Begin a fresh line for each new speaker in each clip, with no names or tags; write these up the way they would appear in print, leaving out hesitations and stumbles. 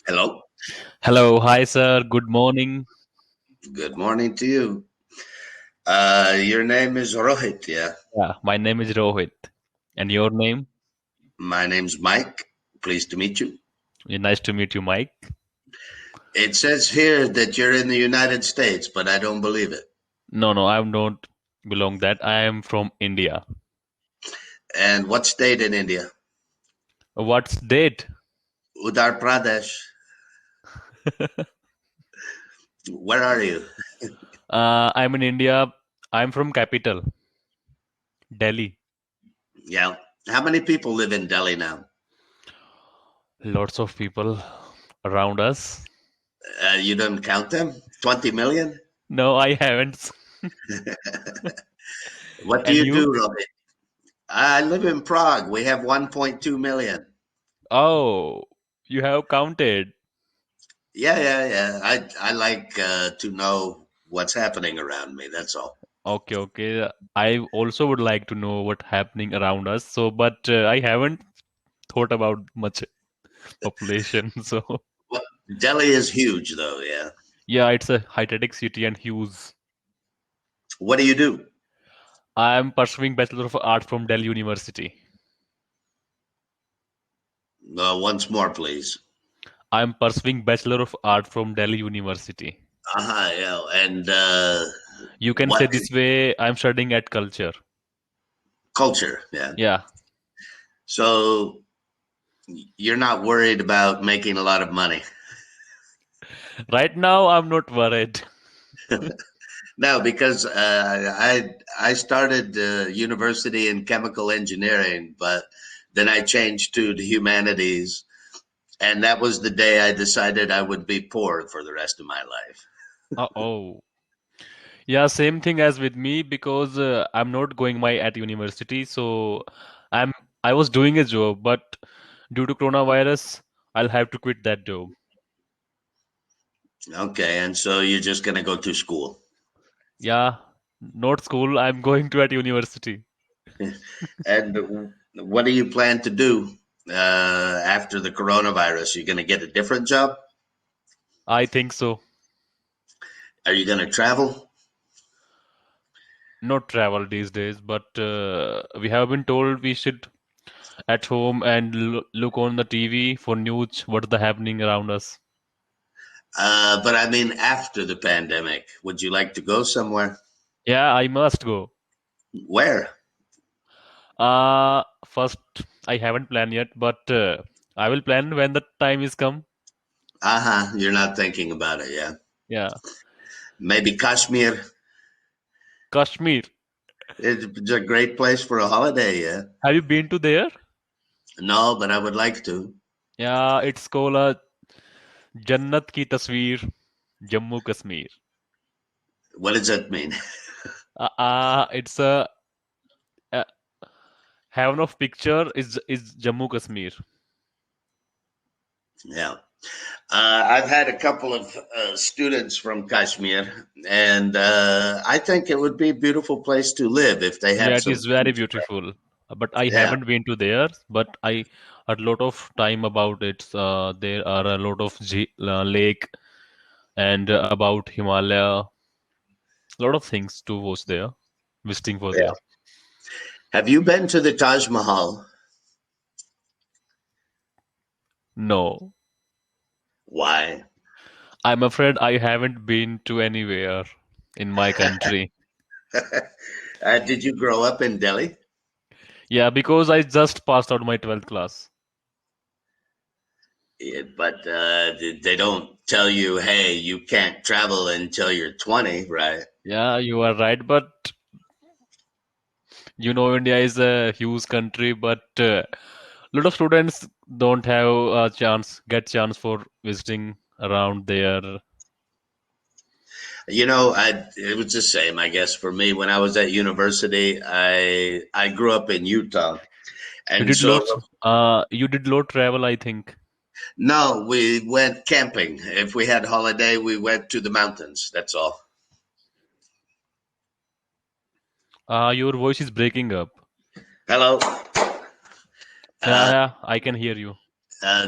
Hello.
Hello, hi sir, good morning.
Good morning to you. Your name is Rohit, yeah?
Yeah, my name is Rohit. And your name?
My name's Mike. Pleased to meet you.
Nice to meet you, Mike.
It says here that you're in the United States, but I don't believe it.
No, no, I don't belong that. I am from India.
And what state in India?
What's date?
Uttar Pradesh. Where are you?
I'm in India. I'm from capital, Delhi.
Yeah. How many people live in Delhi now?
Lots of people around us.
You don't count them? 20 million?
No, I haven't.
What do
And
you
you?
do, Rohit? I live in Prague. We have 1.2 million.
Oh, you have counted.
Yeah. I like to know what's happening around me. That's all.
Okay, okay. I also would like to know what's happening around us. So, but I haven't thought about much population. So
Well, Delhi is huge, though. Yeah.
yeah, it's a high-tech city and huge.
What do you do?
I am pursuing Bachelor of Art from Delhi University.
Once more, please.
I am pursuing Bachelor of Art from Delhi University.
Yeah. And
You can say
what
this way, I'm studying at culture.
culture? Yeah.
Yeah.
So you're not worried about making a lot of money.
Right now, I'm not worried.
No, because I started university in chemical engineering, but then I changed to the humanities, and that was the day I decided I would be poor for the rest of my life.
Oh. Yeah, same thing as with me because I'm not going my at university. So I'm I was doing a job, but due to coronavirus, I'll have to quit that job.
Okay, and so you're just going to go to school.
Yeah, not school. I'm going to at university.
And what do you plan to do after the coronavirus? You're going to get a different job?
I think so.
Are you going to travel?
Not travel these days, but we have been told we should at home and look on the TV for news, what's the happening around us.
But I mean, after the pandemic, would you like to go somewhere?
Yeah, I must go.
Where?
First, I haven't planned yet, but I will plan when the time is come.
You're not thinking about it, yeah.
Yeah,
Maybe Kashmir.
Kashmir.
It's a great place for a holiday, yeah.
Have you been to there?
No, but I would like to.
Yeah, it's called a Jannat ki Tasveer, Jammu Kashmir.
What does that mean?
It's a heaven of picture is Jammu Kashmir.
Yeah. I've had a couple of students from Kashmir, and I think it would be a beautiful place to live if they
Yeah,
have
it
some.
is very beautiful. But I
Yeah,
haven't been to there. But I had a lot of time about it. There are a lot of lake and about Himalaya. A lot of things to watch there. Visiting for
yeah.
there.
Have you been to the Taj Mahal?
No,
Why?
I'm afraid I haven't been to anywhere in my country.
Did you grow up in Delhi?
Yeah, because I just passed out my 12th class.
Yeah, but they don't tell you, hey, you can't travel until you're 20, right?
Yeah, you are right. But you know, India is a huge country, but lot of students don't have a get chance for visiting around there.
It was the same, I guess, for me. When I was at university, I grew up in Utah.
You
And
did
so,
lot. You did lot travel, I think.
no, we went camping. If we had holiday, we went to the mountains. That's all.
Your voice is breaking up.
Hello.
Yeah,
Uh,
yeah, I can hear you.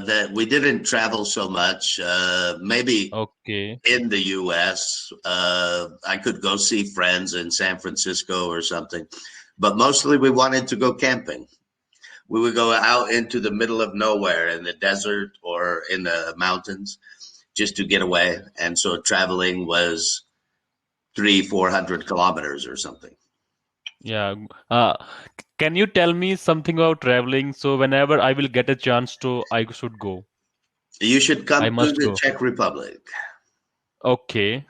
that we didn't travel so much. Maybe
Okay.
in the U.S., I could go see friends in San Francisco or something, but mostly we wanted to go camping. We would go out into the middle of nowhere in the desert or in the mountains just to get away. And so traveling was 400 kilometers or something.
Yeah. Can you tell me something about traveling? So whenever I will get a chance to, I should go.
You should
I
come to
must
the
go.
Czech Republic.
Okay.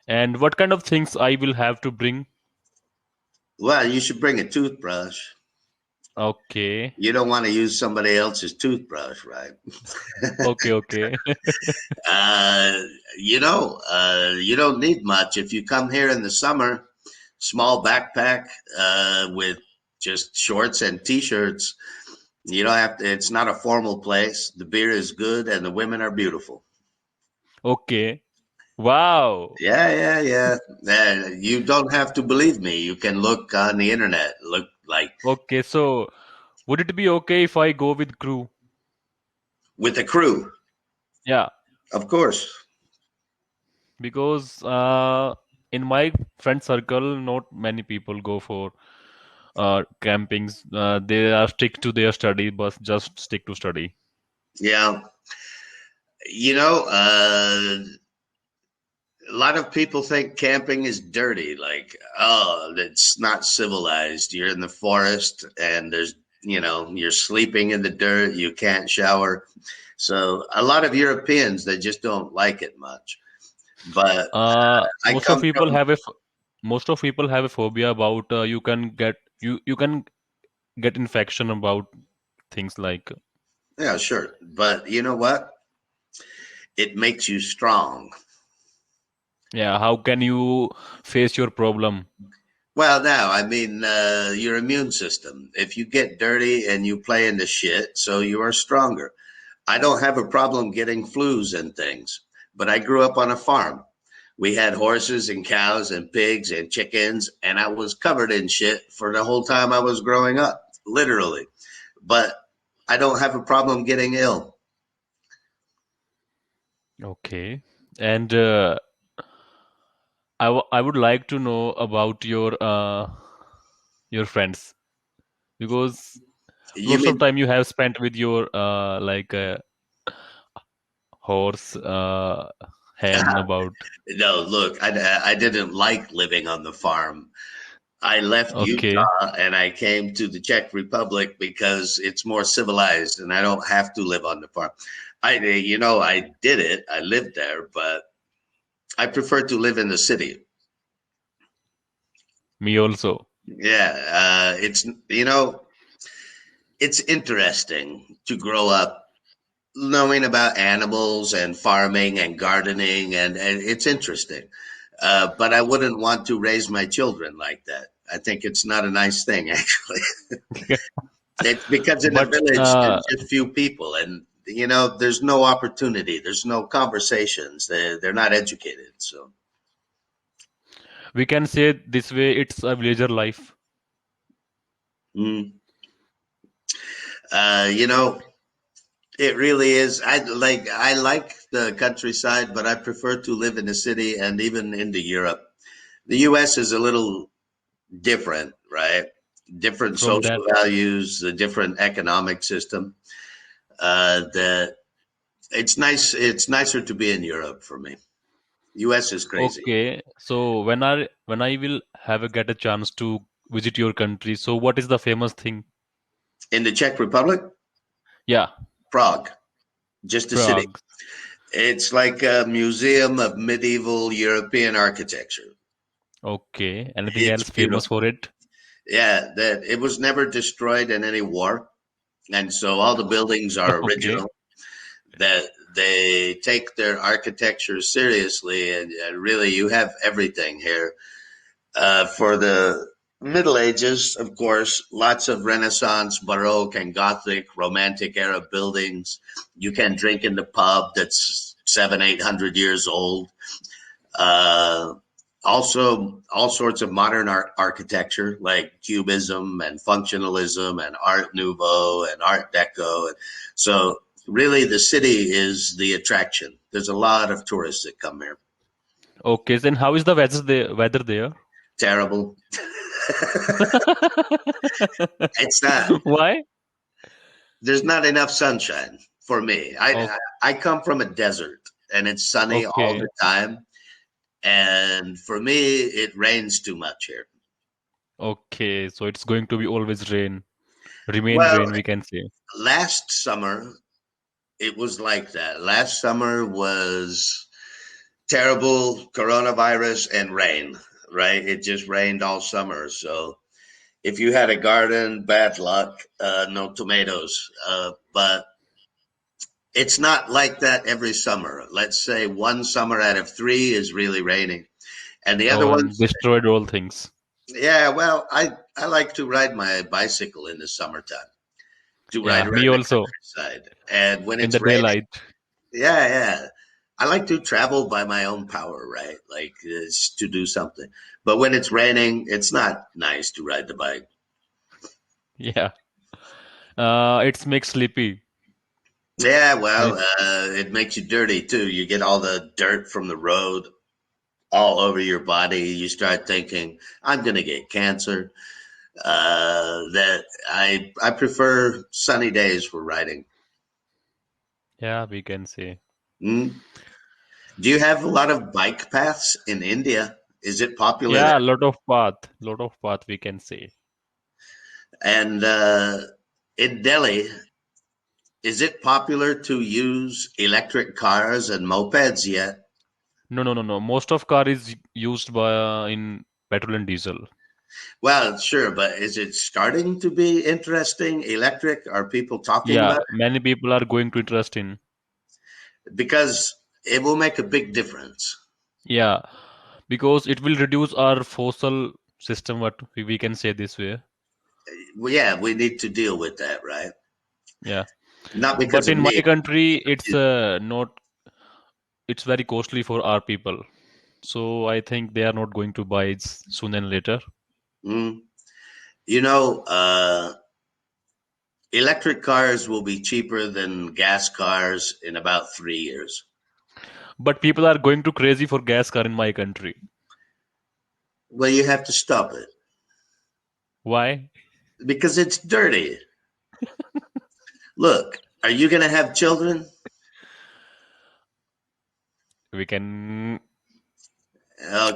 And what kind of things I will have to bring?
Well, you should bring a toothbrush.
Okay.
You don't want to use somebody else's toothbrush, right?
Okay, okay.
uh, you don't need much. If you come here in the summer, small backpack with just shorts and t-shirts. You don't have to, it's not a formal place. The beer is good and the women are beautiful.
Okay. Wow.
Yeah. You don't have to believe me. You can look on the internet. Look like
Okay, so would it be okay if I go with crew?
with a crew,
Yeah,
of course.
because in my friend circle, not many people go for campings. They are stick to their study, but just stick to study.
Yeah. You know, a lot of people think camping is dirty, like, oh, it's not civilized. You're in the forest and you're sleeping in the dirt, you can't shower. So a lot of Europeans, they just don't like it much. But I
Most of
come
people
from,
have most of people have a phobia about you can get infection about things like
yeah, sure. But you know what? It makes you strong.
yeah. How can you face your problem?
Well, now, I mean, your immune system. If you get dirty and you play in the shit, so you are stronger. I don't have a problem getting flus and things, but I grew up on a farm. We had horses and cows and pigs and chickens, and I was covered in shit for the whole time I was growing up, literally. But I don't have a problem getting ill.
Okay, and I would like to know about your friends because
You
lots of
mean
time you have spent with your like horse hen about
no? Look, I didn't like living on the farm. I left
okay.
Utah and I came to the Czech Republic because it's more civilized and I don't have to live on the farm. I did it. I lived there, but I prefer to live in the city.
Me also.
Yeah, it's interesting to grow up knowing about animals and farming and gardening, and it's interesting. But I wouldn't want to raise my children like that. I think it's not a nice thing, actually. It's because in a
But
village there's just few people, and there's no opportunity, there's no conversations. They're not educated, so.
we can say this way it's a villager life
Mm. Uh, you know, It really is. I like the countryside, but I prefer to live in the city and even into Europe. The US is a little different, right? Different
from that.
social values, a different economic system. That it's nice. It's nicer to be in Europe for me. US is crazy.
Okay, so when I will have get a chance to visit your country, so what is the famous thing?
In the Czech Republic,
Yeah,
Prague, just a city.
Prague.
It's like a museum of medieval European architecture.
Okay, anything
It's
else famous
beautiful.
for it?
Yeah, that it was never destroyed in any war. And so all the buildings are
Okay,
original, that they take their architecture seriously, and really you have everything here. For the Middle Ages, of course, lots of Renaissance, Baroque, and Gothic, Romantic era buildings. You can drink in the pub that's 700, 800 years old. Uh, Also, all sorts of modern architecture like Cubism and functionalism and Art Nouveau and Art Deco. So, really, the city is the attraction. There's a lot of tourists that come here.
Okay, then how is the weather there?
Terrible. It's not.
Why?
There's not enough sunshine for me.
O-
I come from a desert and it's sunny all
Okay,
the time. And for me, it rains too much here.
okay. So it's going to be always rain, remain
Well,
rain, we can say.
last summer it was like that. Last summer was terrible coronavirus and rain, right? It just rained all summer. So if you had a garden, bad luck, no tomatoes. But it's not like that every summer. Let's say one summer out of three is really raining. And the other
Oh, and
ones,
destroyed all things.
yeah, well, I like to ride my bicycle in the summertime to ride
Yeah,
around
me
the
also
countryside. And when
in
it's
the
raining,
daylight.
yeah, yeah. I like to travel by my own power, right? Like to do something. But when it's raining, it's not nice to ride the bike.
Yeah. It's makes sleepy.
Yeah,
And
well, it makes you dirty too. You get all the dirt from the road all over your body. You start thinking, I'm going to get cancer. That I prefer sunny days for riding.
yeah, we can say.
Mm. Do you have a lot of bike paths in India? Is it popular
Yeah,
there?
lot of path we can say.
And in Delhi, is it popular to use electric cars and mopeds yet?
No, no, no, no. Most of car is used by in petrol and diesel.
Well, sure, but is it starting to be interesting? Electric? Are people talking
Yeah,
about
many people are going to interest in.
it? Because it will make a big difference.
Yeah, because it will reduce our fossil system. What we can say this way.
Well, yeah, we need to deal with that, right?
Yeah,
Not because
but
of
in my
me.
country, it's not. It's very costly for our people. So I think they are not going to buy it soon and later.
Mm. You know, electric cars will be cheaper than gas cars in about 3 years.
But people are going to crazy for gas car in my country.
Well, you have to stop it
Why?
because it's dirty. Look, are you going to have children?
We can.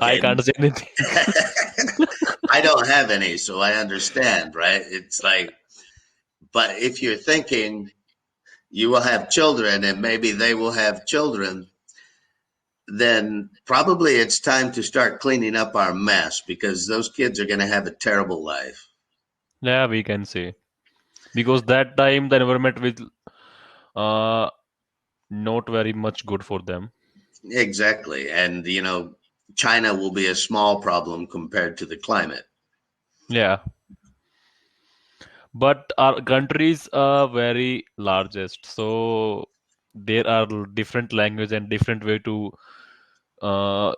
I
Okay.
can't say anything.
I don't have any, so I understand, right? It's like, but if you're thinking you will have children and maybe they will have children, then probably it's time to start cleaning up our mess because those kids are going to have a terrible life.
Yeah, we can say because that time the environment will not very much good for them.
Exactly. And, China will be a small problem compared to the climate.
Yeah, but our countries are very largest, so there are different language and different way to uh,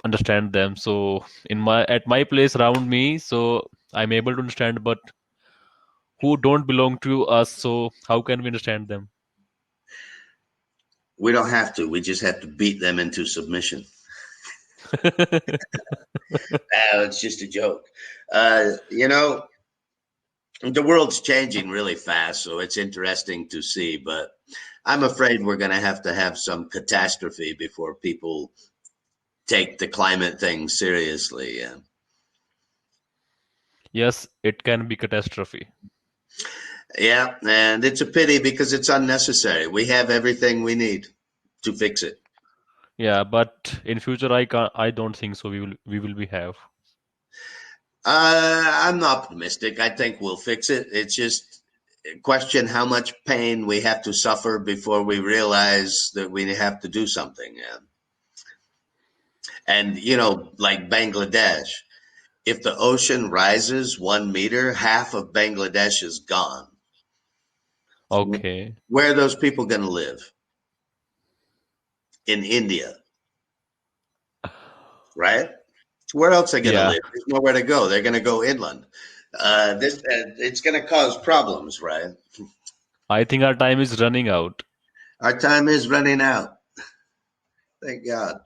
understand them. So in my at my place around me, so I'm able to understand, but who don't belong to us, so how can we understand them?
We don't have to. We just have to beat them into submission. It's just a joke. The world's changing really fast, so it's interesting to see. But I'm afraid we're going to have some catastrophe before people take the climate thing seriously. Yeah.
Yes, it can be catastrophe.
Yeah, and it's a pity because it's unnecessary. We have everything we need to fix it.
Yeah, but in future I don't think so. We will be have.
I'm optimistic. I think we'll fix it. It's just a question how much pain we have to suffer before we realize that we have to do something. Yeah. And, like Bangladesh, if the ocean rises 1 meter, half of Bangladesh is gone.
Okay.
Where are those people going to live? In India, right? Where else are they going to
Yeah,
live? There's nowhere to go. They're going to go inland. This it's going to cause problems, right?
I think our time is running out.
Our time is running out. Thank God.